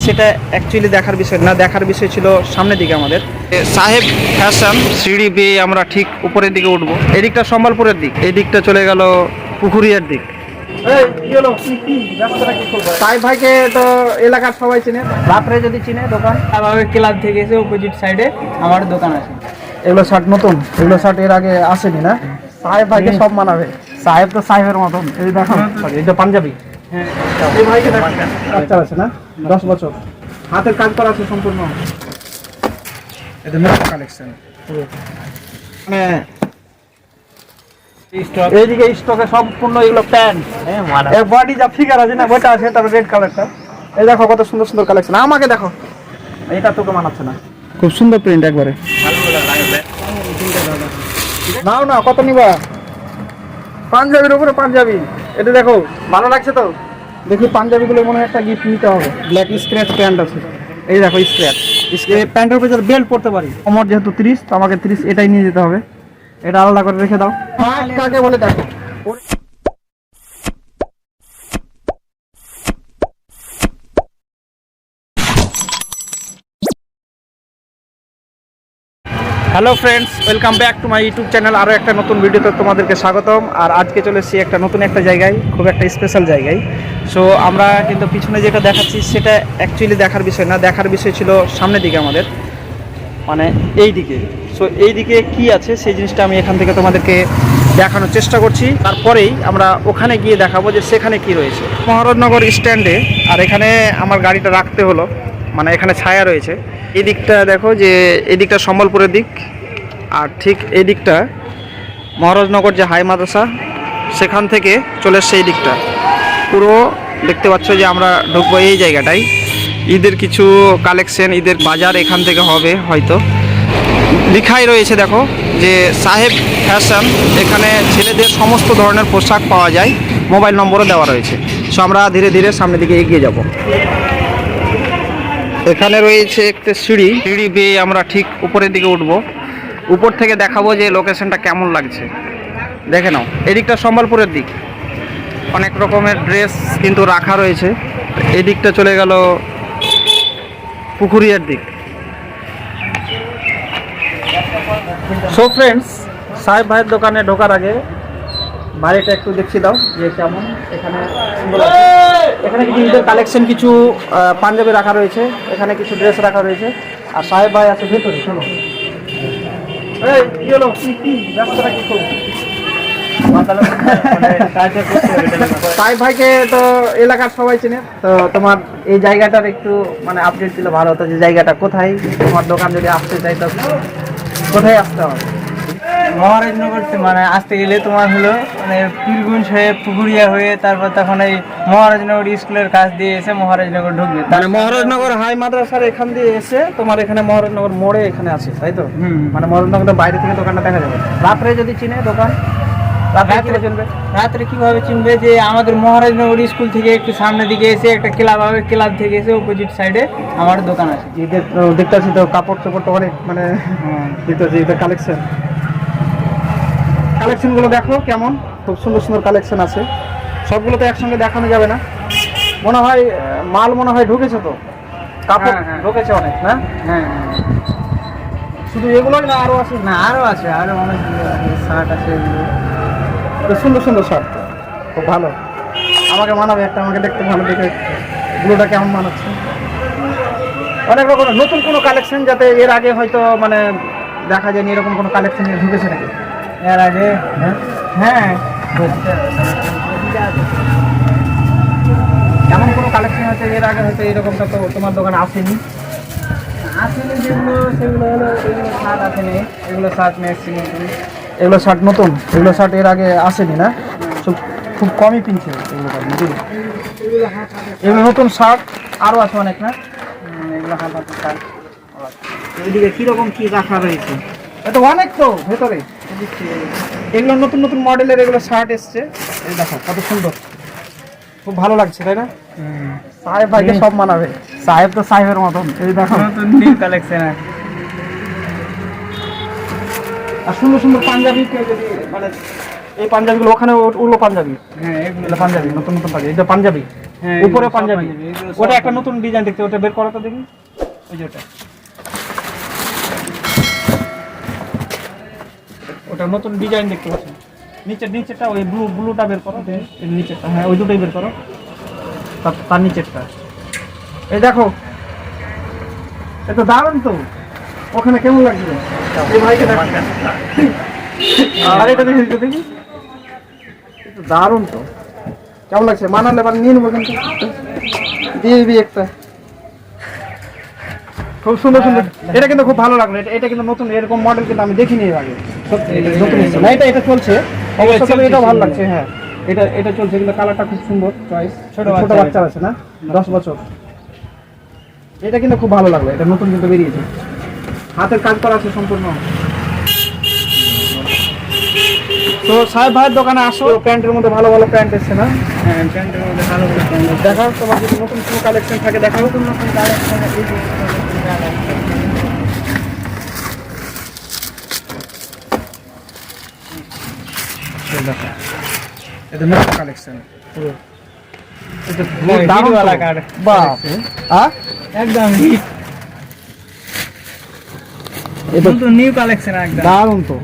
সেটা অ্যাকচুয়ালি দেখার বিষয় না, দেখার বিষয় ছিল সামনের দিকে আমাদের সাহেব ফ্যাশন সিঁড়ি বেয়ে আমরা ঠিক উপরের দিকে উঠবো। এদিকটা সম্বলপুরের দিক, এই দিকটা চলে গেল পুকুরিয়ার দিক। সাহেব ভাইকে তো এলাকার সবাই চিনে, রাত্রে যদি চিনে দোকান ক্লাব থেকে এসে অপোজিট সাইডে আমার দোকান আছে। এগুলো শার্ট নতুন, এগুলো শার্ট এর আগে আসেনি না। সাহেব ভাইকে সব মানাবে, সাহেব তো সাহেবের মতন। এই দেখো এটা পাঞ্জাবি। হ্যাঁ, এই ভাইকে দেখো, বাচ্চা আছে না, 10 বছর, হাতের কাজ করা আছে সম্পূর্ণ। এটা নতুন কালেকশন, মানে এইদিকে স্টকে সম্পূর্ণ এগুলো প্যান্ট, এর বডি যা ফিগার আছে না ওটা আছে, তারপর রেড কালারটা। এই দেখো কত সুন্দর সুন্দর কালেকশন। আমাকে দেখো, এটা তোকে মানাচ্ছে না, খুব সুন্দর প্রিন্ট একবারে। নাও না, কত নিবা? পাঞ্জাবির উপরে পাঞ্জাবি, এটা দেখো ভালো লাগছে তো। দেখি পাঞ্জাবিগুলো মনে হয় একটা গিফট নিতে হবে। ব্ল্যাক স্ক্র্যাচ প্যান্ট আছে, এই দেখো স্ক্র্যাচ। এই প্যান্টের উপরে বেল্ট পরতে পারি। আমার যেহেতু 30, তো আমাকে 30 এটাই নিয়ে যেতে হবে। এটা আলাদা করে রেখে দাও। কাকে বলে দেখো। Hello friends, welcome back to my YouTube channel. আরও একটা নতুন ভিডিওতে তোমাদেরকে স্বাগতম। আর আজকে চলে এসেছি একটা নতুন একটা জায়গায়, খুব একটা স্পেশাল জায়গায়। সো আমরা কিন্তু পিছনে যেটা দেখাচ্ছি সেটা অ্যাকচুয়ালি দেখার বিষয় না, দেখার বিষয় ছিল সামনের দিকে আমাদের, মানে এই দিকে। সো এই দিকে কী আছে সেই জিনিসটা আমি এখান থেকে তোমাদেরকে দেখানোর চেষ্টা করছি। তারপরেই আমরা ওখানে গিয়ে দেখাবো যে সেখানে কি রয়েছে। মহারাজনগর স্ট্যান্ডে, আর এখানে আমার গাড়িটা রাখতে হলো, মানে এখানে ছায়া রয়েছে। এই দিকটা দেখো, যে এই দিকটা সম্বলপুরের দিক, আর ঠিক এই দিকটা মহারাজনগর যে হাই মাদ্রাসা, সেখান থেকে চলে এসছে এই দিকটা। পুরো দেখতে পাচ্ছ যে আমরা ঢুকবো এই জায়গাটায়। ঈদের কিছু কালেকশন, ঈদের বাজার এখান থেকে হবে হয়তো। লেখাই রয়েছে দেখো যে সাহেব ফ্যাশন, এখানে ছেলেদের সমস্ত ধরনের পোশাক পাওয়া যায়, মোবাইল নম্বরও দেওয়া রয়েছে। সো আমরা ধীরে ধীরে সামনের দিকে এগিয়ে যাব। এখানে রয়েছে একটা সিঁড়ি, সিঁড়ি বেয়ে আমরা ঠিক উপরের দিকে উঠবো। উপর থেকে দেখাবো যে লোকেশনটা কেমন লাগছে, দেখে নাও। এদিকটা সম্বলপুরের দিক, অনেক রকমের ড্রেস কিন্তু রাখা রয়েছে। এদিকটা চলে গেল পুকুরিয়ার দিক। সো ফ্রেন্ডস, সাহেব ভাইয়ের দোকানে ঢোকার আগে বাড়িটা একটু দেখিয়ে দাও যে কেমন। এখানে এখানে কিছু ঈদের কালেকশন, কিছু পাঞ্জাবি রাখা রয়েছে, এখানে কিছু ড্রেস রাখা রয়েছে। আর সাহেব ভাই আছে ভেতরে। শোনো, এই কি হলো, কি ব্যবসাটা কি করবো? সাহেব ভাইকে তো এলাকার সবাই চেনে, তো তোমার এই জায়গাটার একটু মানে আপডেট দিলে ভালো হতো, যে জায়গাটা কোথায়, তোমার দোকান যদি আসতে চাই তো কোথায় আসতে হবে? মহারাজনগর মানে আসতে গেলে তোমার হলো মানে পীরগঞ্জ হয়ে পুকুরিয়া হয়ে, তারপর তখন এই মহারাজনগর স্কুলের কাছ দিয়ে এসে মহারাজনগর ঢুকবে। মানে মহারাজনগর হাই মাদ্রাসার এখান দিয়ে এসে তোমার এখানে মহারাজনগর মোড়ে এখানে আছে, তাই তো? মানে মহারাজনগরের বাইরে থেকে দোকানটা দেখা যাবে। রাত্রে যদি চিনে দোকান, রাত্রে কিভাবে চিনবে? যে আমাদের মহারাজনগর স্কুল থেকে একটু সামনের দিকে এসে একটা ক্লাব হবে, ক্লাব থেকে এসে অপোজিট সাইডে আমার দোকান আছে। ঈদের দেখতে পাচ্ছি তো, কাপড় চোপড় তো অনেক, মানে দেখতে পাচ্ছি ঈদের কালেকশনগুলো দেখো কেমন, খুব সুন্দর সুন্দর কালেকশন আছে। সবগুলো তো একসঙ্গে দেখানো যাবে না, মনে হয় মাল মনে হয় ঢুকেছে তো, কাপড় ঢুকেছে অনেক না? হ্যাঁ, শুধু এগুলোই না, আরও আছে? না, আরও আছে, আরও অনেক শার্ট আছে। এগুলো সুন্দর সুন্দর শার্ট, খুব ভালো। আমাকে মানাবে একটা, আমাকে দেখতে ভালো দেখে এগুলোটা কেমন মানাচ্ছে। অনেক রকম নতুন কোনো কালেকশন, যাতে এর আগে হয়তো মানে দেখা যায়নি এরকম কোনো কালেকশন ঢুকেছে নাকি এর আগে? হ্যাঁ, এমন কোনো কালেকশন আছে এর আগে হয়তো এরকমটা তো তোমার দোকানে আসেনি? আসলে যেগুলো সেগুলো হলো এগুলো শার্ট আসেনি, এগুলো শার্ট নিয়ে এসেছি নতুন। এগুলো শার্ট নতুন, এগুলো শার্ট এর আগে আসেনি না? খুব কমই কিনছে এগুলো নাকি? এগুলো নতুন শার্ট আরও আছে অনেক না? এগুলো হাত শার্ট। এদিকে কীরকম কী রাখা রয়েছে? এটা অনেক তো ভেতরে। এগুলো নতুন নতুন মডেলের এগুলো শার্ট এসছে, এই দেখো কত সুন্দর, খুব ভালো লাগছে তাই না? সাহেব ভাইকে সব মানাবে, সাহেব তো সাহেবের মতন। এই দেখো নতুন নিউ কালেকশন। আর সুন্দর সুন্দর পাঞ্জাবি, যদি মানে এই পাঞ্জাবিগুলো ওখানে উঠলো পাঞ্জাবি। হ্যাঁ, এগুলো পাঞ্জাবি, নতুন নতুন পাঞ্জাবি, এটা পাঞ্জাবি। হ্যাঁ, উপরে সব পাঞ্জাবি, এগুলো সব ওটা একটা নতুন ডিজাইন দেখতে, ওটা বের করো তো দেখি, ওই যে ওটা নতুন ডিজাইন দেখতে পাচ্ছেন। নিচেরটা ওই ব্লুটা বের করো, এর নিচেরটা, হ্যাঁ ওই দুটোই বের করো, তার নিচেরটা। এই দেখো, এটা দারুণ তো, ওখানে কেমন লাগছে এই ভাইকে দেখো, আর এটা দেখি দেখি, এটা দারুণ তো, কেমন লাগছে? মানালে এবার নিয়ে নেবো, কিন্তু দিয়ে দিবি একটা, খুব সুন্দর সুন্দর। এটা কিন্তু খুব ভালো লাগলো, এটা কিন্তু নতুন, এরকম মডেল কিন্তু আমি দেখিনি এর আগে, সত্যি এটা নতুন এসেছে না, এটা চলছে অবশ্য, তবে এটা ভালো লাগছে। হ্যাঁ এটা চলছে, কিন্তু কালারটা খুব সুন্দর চয়েস, ছোট বাচ্চা আছে না, 10 বছর। এটা কিন্তু খুব ভালো লাগলো, এটা নতুন কিন্তু বেরিয়েছে, হাতের কাজ করা আছে সম্পূর্ণ। তো সাহেব ভাইয়ের দোকানে আসো, প্যান্টের মধ্যে ভালো ভালো প্যান্ট এসছে না? হ্যাঁ, প্যান্টের মধ্যে ভালো ভালো প্যান্ট আছে। দেখাও, তোমার যদি নতুন কোনো কালেকশন থাকে দেখাও। নতুন নতুন কালেকশন এই যে নতুন কালেকশন। এটা নতুন কালেকশন পুরো, এটা দারুণ ওয়ালা কার্ড। বাহ, হ্যাঁ একদম হিট, এটা নতুন নিউ কালেকশন একদম। দারুণ তো।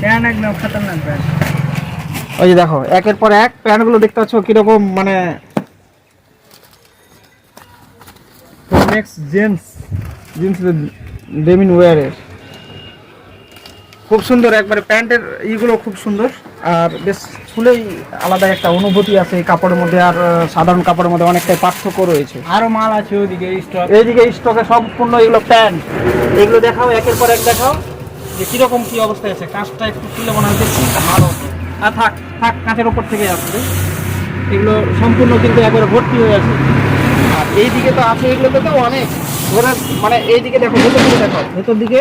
প্যান্ট একদম খতরনাক প্যান্ট। ওই যে দেখো, একের পর এক প্যান্টগুলো দেখতে পাচ্ছ কিরকম, মানে নেক্সট জিন্স ডেমিন ওয়্যারের, খুব সুন্দর একবারে প্যান্টের ইগুলো খুব সুন্দর, আর বেশ ছুলেই আলাদা একটা অনুভূতি আছে এই কাপড়ের মধ্যে, আর সাধারণ কাপড়ের মধ্যে অনেকটাই পার্থক্য রয়েছে। আরো মাল আছে ওইদিকে স্টক। এইদিকে স্টকে সম্পূর্ণ এগুলো প্যান্ট, এগুলো দেখাও, একের পর এক দেখাও যে কিরকম কি অবস্থায় আছে। কাঁচটা একটু তুলে মনে হয় দেখছি ভালো, আর থাক থাক, কাঁচের ওপর থেকে আসবে, এগুলো সম্পূর্ণ কিন্তু একবারে ভর্তি হয়ে আছে। আর এইদিকে তো আছে, এগুলোতে তো অনেক ধরে, মানে এইদিকে দেখো, ভেতর দিকে দেখো, ভেতর দিকে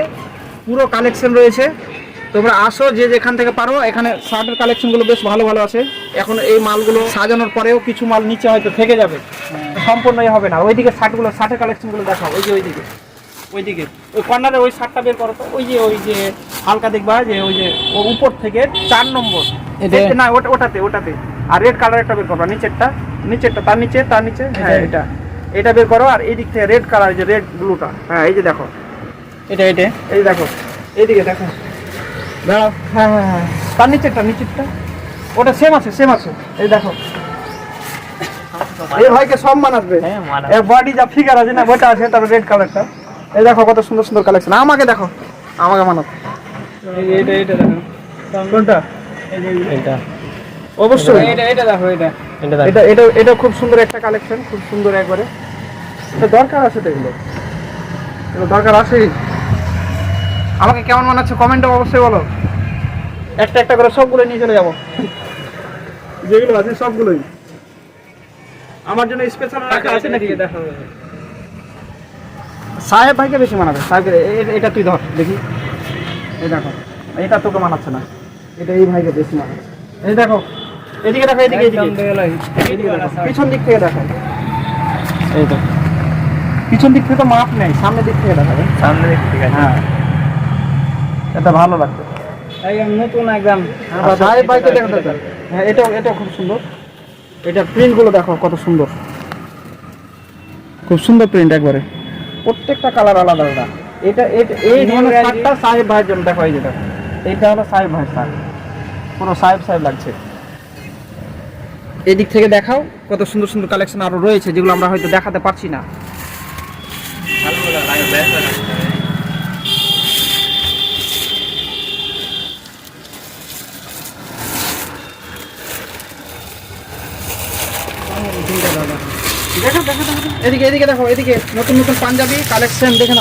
পুরো কালেকশন রয়েছে। তোমরা আসো, যে যেখান থেকে পারো, এখানে শার্টের কালেকশনগুলো বেশ ভালো ভালো আছে। এখন এই মালগুলো সাজানোর পরেও কিছু মাল নিচে হয়তো থেকে যাবে, সম্পূর্ণই হবে না। ওইদিকে শার্টের কালেকশনগুলো দেখাও, ওইদিকে ওই কর্নারে ওই শার্টটা বের করো তো, ওই যে হালকা দেখবা, যে ওই যে উপর থেকে 4 নম্বর, না ওটাতে, আর রেড কালার একটা বের করবা, নিচেরটা তার নিচে, হ্যাঁ এটা বের করো। আর এই দিক থেকে রেড কালার, যে রেড ব্লুটা, হ্যাঁ এই যে দেখো, এটা এই দেখো, এইদিকে দেখো, দাঁড়াও, হ্যাঁ তার নিচেরটা, ওটা সেম আছে, এই দেখো, এই ভাইকে সব মানাবে, হ্যাঁ, মানাবে। এর বডি যা ফিগার আছে না, ওটা আছে, তারপর রেড কালারটা, এই দেখো কত সুন্দর সুন্দর কালেকশন। আমাকে দেখো, আমাকে মানাবে, এইটা দেখো। কোনটা? এইটা অবশ্যই এটা দেখো, এটা খুব সুন্দর একটা কালেকশন, খুব সুন্দর একবারে। এটা দরকার আছে তো, এগুলো দরকার আছে। আমাকে কেমন মানাচ্ছে কমেন্টে অবশ্যই বলো, একটা করে সবগুলো নিয়ে চলে যাবো, যেগুলো আছে সবগুলোই আমার জন্য স্পেশাল রাখা আছে নাকি? দেখো। সাহেব ভাইকে বেশি মানাবে, এটা তুই ধর দেখি, এই দেখো, এটা তোকে মানাচ্ছে না, এটা এই ভাইকে বেশি মানাচ্ছে। এই দেখো, এদিকে দেখো, এদিকে দেখো, পিছন দিক থেকে দেখো, এই তো পিছন দিক থেকে তো মাপ নেই, সামনের দিক থেকে দেখাবে, সামনে দেখতে, ঠিক আছে। হ্যাঁ এটা ভালো লাগবে। একদম নতুন একদম। সাহেব ভাইকে দেখো তো, হ্যাঁ এটাও খুব সুন্দর, এটা প্রিন্টগুলো দেখো কত সুন্দর, খুব সুন্দর প্রিন্ট একবারে, প্রত্যেকটা কালার আলাদা আলাদা। এই ধরনের শার্টটা সাহেব ভাইয়ের জন্য, দেখো এই যেটা, এইটা হলো সাহেব ভাইয়ের শার্ট, পুরো সাহেব লাগছে। এই দিক থেকে দেখাও, কত সুন্দর সুন্দর কালেকশন আরো রয়েছে, যেগুলো আমরা হয়তো দেখাতে পারছি না। দেখো, এদিকে দেখো, এদিকে নতুন পাঞ্জাবি কালেকশন দেখে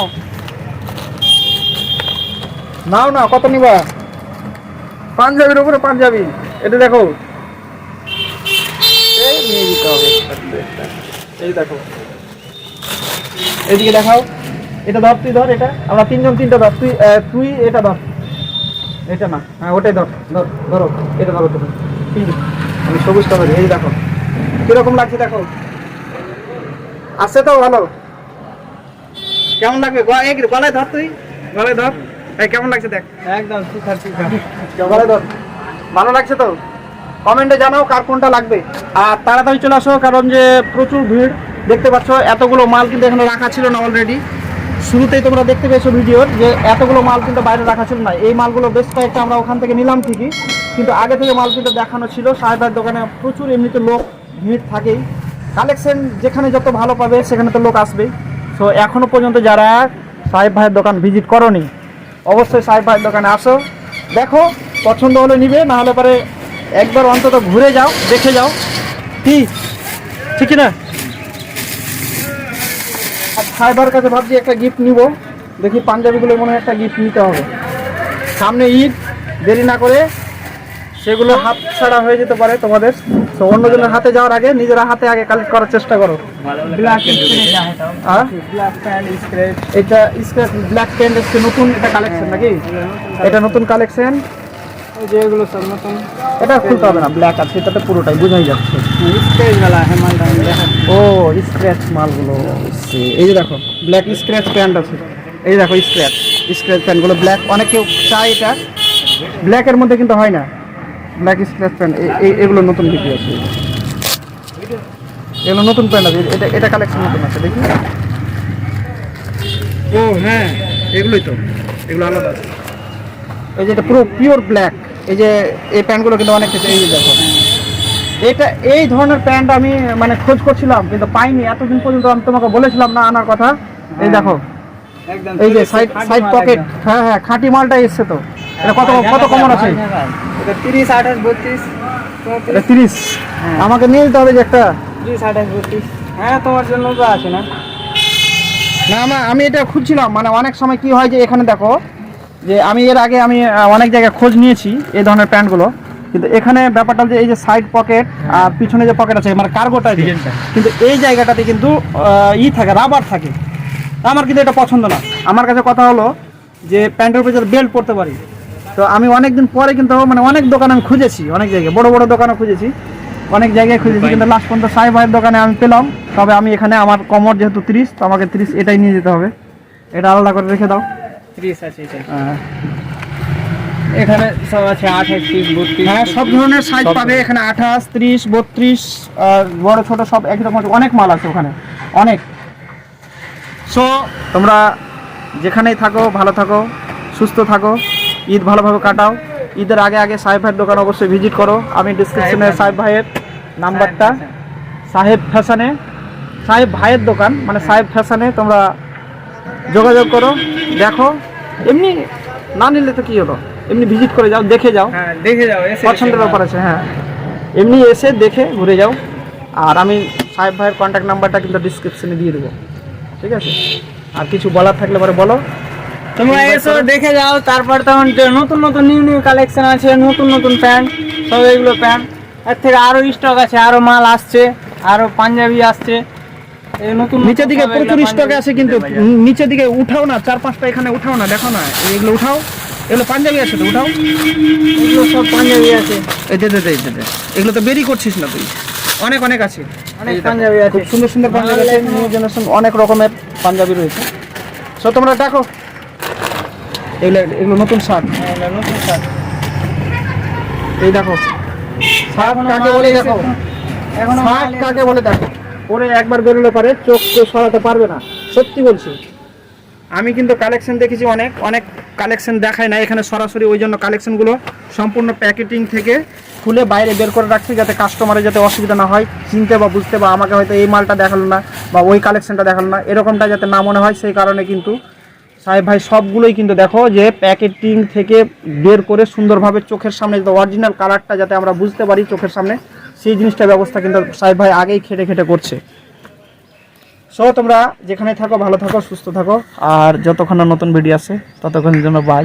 নাও কত নিবা? পাঞ্জাবির উপরে পাঞ্জাবি, এটা দেখো, এই নিয়ে দিতে হবে, এই দেখো, এদিকে দেখাও, এটা ধর, তুই ধর, এটা আমরা তিনটা ধর, তুই এটা ধর, এটা না, হ্যাঁ ওটাই ধরো, এটা ধরো তুমি, আমি সবুজটা ধরি, এই দেখো কিরকম লাগছে, দেখো আছে তো ভালো, কেমন লাগবে? গলায় ধর, তুই গলায় ধর, এই কেমন লাগছে দেখ, একদম সুখার। গলায় ধর, ভালো লাগছে তো? কমেন্টে জানাও কার কোনটা লাগবে। আর তাড়াতাড়ি চলে আসো, কারণ যে প্রচুর ভিড় দেখতে পাচ্ছ। এতগুলো মাল কিন্তু এখানে রাখা ছিল না অলরেডি। শুরুতেই তোমরা দেখতে পেয়েছো ভিডিওর যে এতগুলো মাল কিন্তু বাইরে রাখা ছিল না। এই মালগুলো বেশ কয়েকটা আমরা ওখান থেকে নিলাম ঠিকই, কিন্তু আগে থেকে মাল কিন্তু দেখানো ছিল। সাহেব ভাইয়ের দোকানে প্রচুর এমনিতে লোক ভিড় থাকেই, কালেকশন যেখানে যত ভালো পাবে সেখানে তো লোক আসবেই। সো এখনও পর্যন্ত যারা সাহেব ভাইয়ের দোকান ভিজিট করোনি, অবশ্যই সাহেব ভাইয়ের দোকানে আসো, দেখো, পছন্দ হলে নিবে, না হলে পরে একবার অন্তত ঘুরে যাও, দেখে যাও। কি ঠিক না? আর সাহেব ভাইয়ের কাছে ভাবছি একটা গিফট নিব, দেখি পাঞ্জাবিগুলো মনে হয় একটা গিফট নিতে হবে। সামনে ঈদ, দেরি না করে সেগুলো হাত ছাড়া হয়ে যেতে পারে তোমাদের। তো অন্যজনের হাতে যাওয়ার আগে নিজেরা হাতে আগে কালেক্ট করার চেষ্টা করো। ব্ল্যাক প্যান্ট স্ক্র্যাচ, এটা স্ক্র্যাচ ব্ল্যাক প্যান্ট এসছে নতুন, এটা কালেকশন নাকি? এটা নতুন কালেকশন, যে এগুলো সব নতুন। এটা খুলতে হবে না, ব্ল্যাক আছে এটাতে, পুরোটাই বোঝাই যাচ্ছে। স্ক্র্যাচ वाला है মালটা দেখা। ও স্ক্র্যাচ মালগুলো এসছে। এই যে দেখো ব্ল্যাক স্ক্র্যাচ প্যান্ট আছে, এই দেখো স্ক্র্যাচ প্যান্টগুলো ব্ল্যাক। অনেক কেউ চায় এটা, ব্ল্যাকের মধ্যে কিন্তু হয় না ব্ল্যাক স্ক্র্যাচ প্যান্ট। এগুলো নতুন বিক্রি আছে, এগুলো নতুন প্যান্ট আছে। এটা কালেকশন নতুন আছে, দেখি। ও হ্যাঁ, এগুলোই তো, এগুলো আলাদা আছে। এই যে এটা পুরো পিওর ব্ল্যাক, এই যে এই প্যান্টগুলো কিন্তু অনেক কিছু। এই যে দেখো, এটা এই ধরনের প্যান্ট আমি মানে খোঁজ করছিলাম কিন্তু পাইনি এতদিন পর্যন্ত। আমি তোমাকে বলেছিলাম না আনার কথা। এই দেখো, একদম এই যে সাইড পকেট, হ্যাঁ হ্যাঁ, খাঁটি মালটা এসছে তো। এটা কত কমন আছে? এটা 30, 28, 32, এটা 30। আমাকে নিয়ে যেতে হবে যে একটা। 30, 28, 32। হ্যাঁ, তোমার জন্য তো আছে না? না আমি এটা খুঁজছিলাম, মানে অনেক সময় কি হয় যে এখানে দেখো যে আমি এর আগে অনেক জায়গায় খোঁজ নিয়েছি এই ধরনের প্যান্টগুলো, কিন্তু এখানে ব্যাপারটা যে এই যে সাইড পকেট আর পিছনে যে পকেট আছে মানে কার্গোটা, কিন্তু এই জায়গাটাতে কিন্তু থাকে, রাবার থাকে। আমার কিন্তু এটা পছন্দ না। আমার কাছে কথা হলো যে প্যান্টের উপরে যদি বেল্ট পরতে পারি। তো আমি অনেকদিন পরে কিন্তু মানে অনেক দোকানে আমি খুঁজেছি, অনেক জায়গায় বড় বড় দোকানে খুঁজেছি, অনেক জায়গায় খুঁজেছি, কিন্তু লাস্ট পর্যন্ত সাহেব ভাইয়ের দোকানে আমি পেলাম। তবে আমি এখানে আমার কমর যেহেতু 30, তো আমাকে 30 এটাই নিয়ে যেতে হবে। এটা আলাদা করে রেখে দাও। 30 আছে এটা। এখানে সব আছে 28, 30, 32। হ্যাঁ, সব ধরনের সাইজ পাবে এখানে, 28, 30, 32, বড় ছোট সব একই রকম। অনেক মাল আছে ওখানে, অনেক। সো তোমরা যেখানেই থাকো ভালো থাকো, সুস্থ থাকো, ঈদ ভালোভাবে কাটাও। ঈদের আগে সাহেব ভাইয়ের দোকান অবশ্যই ভিজিট করো। আমি ডিসক্রিপশনে সাহেব ভাইয়ের নাম্বারটা, সাহেব ভাইয়ের দোকান মানে সাহেব ফ্যাশনে তোমরা যোগাযোগ করো। দেখো, এমনি না নিলে তো কী হলো, এমনি ভিজিট করে যাও, দেখে যাও। হ্যাঁ, দেখে যাও, এসে পছন্দের ব্যাপার আছে। হ্যাঁ, এমনি এসে দেখে ঘুরে যাও। আর আমি সাহেব ভাইয়ের কন্ট্যাক্ট নাম্বারটা কিন্তু ডিসক্রিপশনে দিয়ে দেবো, ঠিক আছে? আর কিছু বলার থাকলে পরে বলো। তোমরা এসো, দেখে যাও। তারপর তখন নতুন নিউ কালেকশন আছে, নতুন প্যান্ট, সব এগুলো প্যান্ট। এর থেকে আরো স্টক আছে, আরো মাল আসছে, আরো পাঞ্জাবি আসছে। এই নতুন নিচের দিকে প্রচুর স্টকে আছে, কিন্তু নিচের দিকে উঠাও না, 4-5টা এখানে উঠাও না, দেখো না, এগুলো উঠাও। এগুলো পাঞ্জাবি আছে তো, উঠাও। এগুলো সব পাঞ্জাবি আছে। এই দে, এগুলো তো বেরি করছিস না তুই। অনেক আছে, অনেক পাঞ্জাবি আছে, খুব সুন্দর পাঞ্জাবি আছে। নিউ জেনারেশন অনেক রকমের পাঞ্জাবি রয়েছে। সো তোমরা দেখো, এগুলো নতুন শার্ট। নতুন শার্ট। এই দেখো শার্ট কাকে বলে, দেখো এখন শার্ট কাকে বলে দেখো। পরে একবার বেরোলে পারে চোখ সরাতে পারবে না, সত্যি বলছি। আমি কিন্তু কালেকশন দেখেছি, অনেক কালেকশন দেখায় না এখানে সরাসরি। ওই জন্য কালেকশনগুলো সম্পূর্ণ প্যাকেটিং থেকে খুলে বাইরে বের করে রাখছি, যাতে কাস্টমারের যাতে অসুবিধা না হয় চিনতে বা বুঝতে, বা আমাকে হয়তো এই মালটা দেখালো না বা ওই কালেকশনটা দেখালো না, এরকমটা যাতে না মনে হয়। সেই কারণে কিন্তু সাহেব ভাই সবগুলোই কিন্তু দেখো যে প্যাকেটিং থেকে বের করে সুন্দরভাবে চোখের সামনে যাতে অরিজিনাল কালারটা যাতে আমরা বুঝতে পারি চোখের সামনে, সেই জিনিসটার ব্যবস্থা কিন্তু সাহেব ভাই আগেই খেটে করছে। সো তোমরা যেখানে থাকো ভালো থাকো, সুস্থ থাকো, আর যতক্ষণ না নতুন ভিডিও আসে ততক্ষণের জন্য বাই।